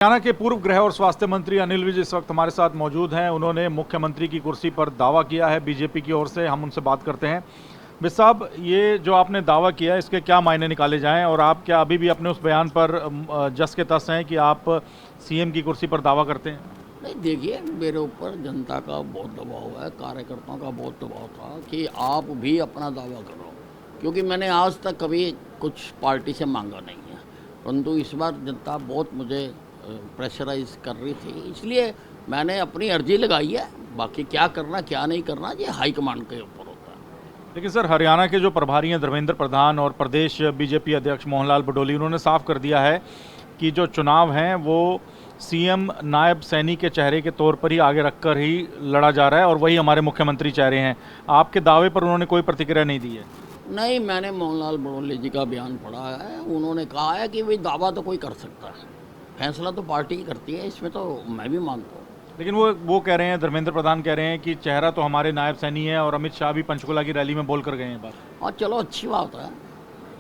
हरियाणा के पूर्व गृह और स्वास्थ्य मंत्री अनिल विज इस वक्त हमारे साथ मौजूद हैं। उन्होंने मुख्यमंत्री की कुर्सी पर दावा किया है बीजेपी की ओर से। हम उनसे बात करते हैं। विज साहब, ये जो आपने दावा किया है इसके क्या मायने निकाले जाएं और आप क्या अभी भी अपने उस बयान पर जस के तस हैं कि आप सीएम की कुर्सी पर दावा करते हैं? नहीं, देखिए, मेरे ऊपर जनता का बहुत दबाव है, कार्यकर्ताओं का बहुत दबाव था कि आप भी अपना दावा करो, क्योंकि मैंने आज तक कभी कुछ पार्टी से मांगा नहीं है, परंतु इस बार जनता बहुत मुझे प्रेशराइज कर रही थी, इसलिए मैंने अपनी अर्जी लगाई है। बाकी क्या करना क्या नहीं करना ये हाईकमांड के ऊपर होता है। लेकिन सर, हरियाणा के जो प्रभारी हैं धर्मेंद्र प्रधान और प्रदेश बीजेपी अध्यक्ष मोहनलाल बडोली, उन्होंने साफ कर दिया है कि जो चुनाव हैं वो सीएम नायब सैनी के चेहरे के तौर पर ही आगे रखकर ही लड़ा जा रहा है और वही हमारे मुख्यमंत्री चेहरे हैं। आपके दावे पर उन्होंने कोई प्रतिक्रिया नहीं दी है? नहीं, मैंने मोहनलाल बडोली जी का बयान पढ़ा है। उन्होंने कहा है कि भाई दावा तो कोई कर सकता है, फैसला तो पार्टी ही करती है, इसमें तो मैं भी मानता हूँ। लेकिन वो कह रहे हैं, धर्मेंद्र प्रधान कह रहे हैं कि चेहरा तो हमारे नायब सैनी है और अमित शाह भी पंचकुला की रैली में बोल कर गए हैं बात। और चलो, अच्छी बात है,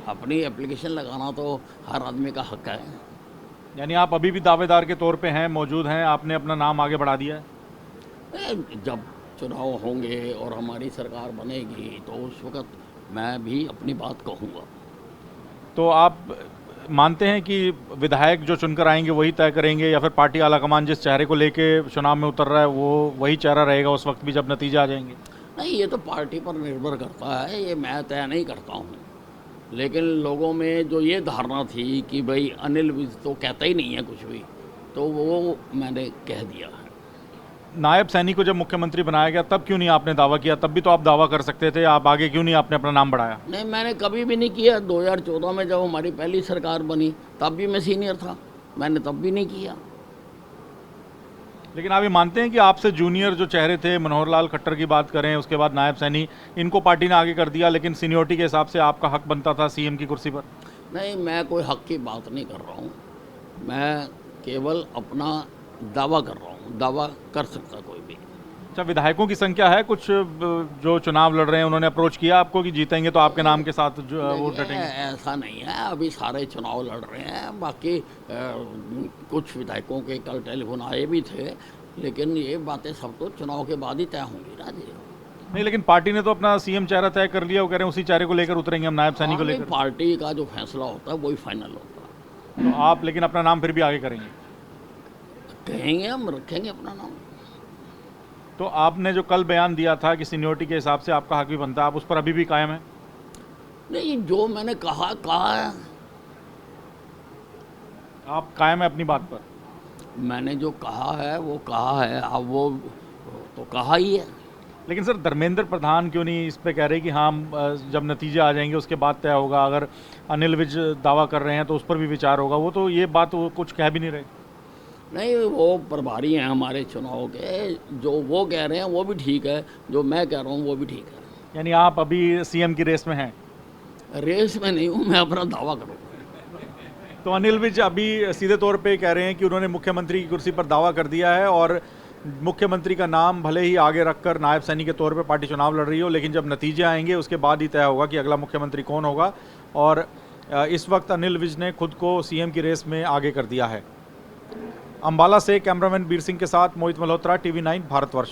अपनी एप्लीकेशन लगाना तो हर आदमी का हक है। यानी आप अभी भी दावेदार के तौर पे हैं, मौजूद हैं, आपने अपना नाम आगे बढ़ा दिया है? जब चुनाव होंगे और हमारी सरकार बनेगी तो उस वक्त मैं भी अपनी बात कहूँगा। तो आप मानते हैं कि विधायक जो चुनकर आएंगे वही तय करेंगे या फिर पार्टी आलाकमान जिस चेहरे को लेके चुनाव में उतर रहा है वो वही चेहरा रहेगा उस वक्त भी जब नतीजे आ जाएंगे? नहीं, ये तो पार्टी पर निर्भर करता है, ये मैं तय नहीं करता हूँ। लेकिन लोगों में जो ये धारणा थी कि भाई अनिल विज तो कहता ही नहीं है कुछ भी, तो वो मैंने कह दिया है। नायब सैनी को जब मुख्यमंत्री बनाया गया तब क्यों नहीं आपने दावा किया? तब भी तो आप दावा कर सकते थे, आप आगे क्यों नहीं आपने अपना नाम बढ़ाया? नहीं, मैंने कभी भी नहीं किया। 2014 में जब हमारी पहली सरकार बनी तब भी मैं सीनियर था, मैंने तब भी नहीं किया। लेकिन आप ये मानते हैं कि आपसे जूनियर जो चेहरे थे, मनोहर लाल खट्टर की बात करें, उसके बाद नायब सैनी, इनको पार्टी ने आगे कर दिया, लेकिन सीनियरिटी के हिसाब से आपका हक बनता था सीएम की कुर्सी पर? नहीं, मैं कोई हक की बात नहीं कर रहा हूँ, मैं केवल अपना दावा कर रहा हूँ। दावा कर सकता कोई भी। अच्छा, विधायकों की संख्या है कुछ जो चुनाव लड़ रहे हैं, उन्होंने अप्रोच किया आपको कि जीतेंगे तो आपके नाम के साथ वो डटेंगे? ऐसा नहीं है, अभी सारे चुनाव लड़ रहे हैं। बाकी कुछ विधायकों के कल टेलीफोन आए भी थे, लेकिन ये बातें सब तो चुनाव के बाद ही तय होंगी ना जी। नहीं, लेकिन पार्टी ने तो अपना सीएम चेहरा तय कर लिया, वो कह रहे हैं उसी चेहरे को लेकर उतरेंगे हम, नायब सैनी को लेकर। पार्टी का जो फैसला होता है वही फाइनल होता है। तो आप लेकिन अपना नाम फिर भी आगे करेंगे? कहेंगे, हम रखेंगे अपना नाम। तो आपने जो कल बयान दिया था कि सीनियरिटी के हिसाब से आपका हक भी बनता है, आप उस पर अभी भी कायम है? नहीं, जो मैंने कहा है। आप कायम है अपनी बात पर? मैंने जो कहा है वो कहा है, अब वो तो कहा ही है। लेकिन सर, धर्मेंद्र प्रधान क्यों नहीं इस पे कह रहे कि हाँ, जब नतीजे आ जाएंगे उसके बाद तय होगा? अगर अनिल विज दावा कर रहे हैं तो उस पर भी विचार होगा। वो तो ये बात वो कुछ कह भी नहीं रहे। नहीं, वो प्रभारी हैं हमारे चुनाव के, जो वो कह रहे हैं वो भी ठीक है, जो मैं कह रहा हूँ वो भी ठीक है। यानी आप अभी सीएम की रेस में हैं? रेस में नहीं हूँ, मैं अपना दावा करूँगा। तो अनिल विज अभी सीधे तौर पे कह रहे हैं कि उन्होंने मुख्यमंत्री की कुर्सी पर दावा कर दिया है और मुख्यमंत्री का नाम भले ही आगे रखकर नायब सैनी के तौर पे पार्टी चुनाव लड़ रही हो, लेकिन जब नतीजे आएंगे उसके बाद ही तय होगा कि अगला मुख्यमंत्री कौन होगा। और इस वक्त अनिल विज ने खुद को सीएम की रेस में आगे कर दिया है। अंबाला से कैमरामैन बीर सिंह के साथ मोहित मल्होत्रा, टीवी 9 भारतवर्ष।